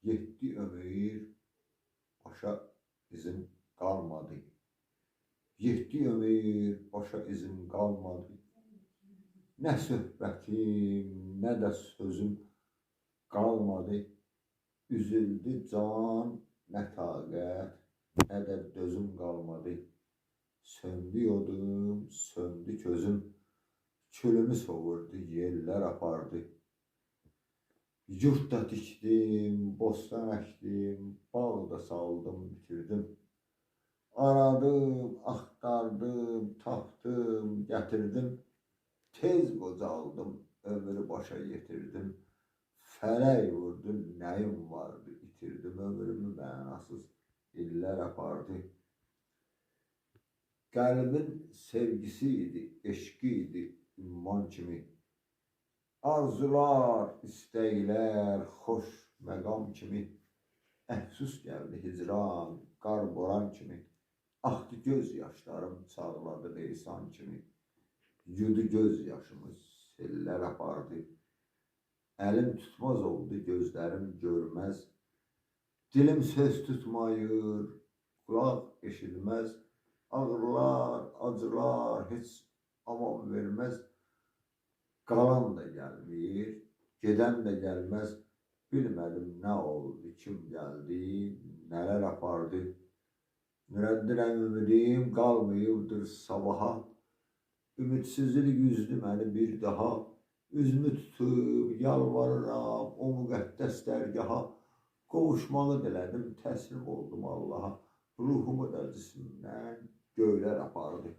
Getdi ömür, başa izin qalmadı. Getdi ömür, başa izin qalmadı. Nə söhbətim, nə də sözüm qalmadı. Üzüldü can, nə taqət, nə də dözüm qalmadı. Söndü yodum, söndü közüm, külümü sovurdu, yellər apardı. Yurtda dikdim, bostan əkdim, bağda saldım, bitirdim. Aradım, axtardım, tapdım, gətirdim. Tez qocaldım, ömrü başa yetirdim. Fələk vurdu, nəyim vardı, itirdim. Ömrümü mənasız illər apardı. Qəlbin sevgisi idi, eşqi idi, ümman kimi. Arzular, istəklər, xoş məqam kimi. Əfsus gəldi hicran, qar boran kimi. Axdı göz yaşlarım, çağladı leysan kimi. Yudu göz yaşımız, sellər apardı. Əlim tutmaz oldu, gözlərim görməz. Dilim söz tutmayır, qulaq eşitməz. Ağrılar, acılar heç aman verməz. Qalan da gəlmir, gedən də gəlməz. Bilmədim nə oldu, kim gəldi, nələr apardı. Nürəddirəm ümidim, qalmayıbdır sabaha. Ümidsizlik üzdü məni bir daha. Üzümü tutub, yalvarıram o müqəddəs dərgaha. Qovuşmağı dilədim, təslim oldum Allaha. Ruhumu da cisimdən göylər apardı.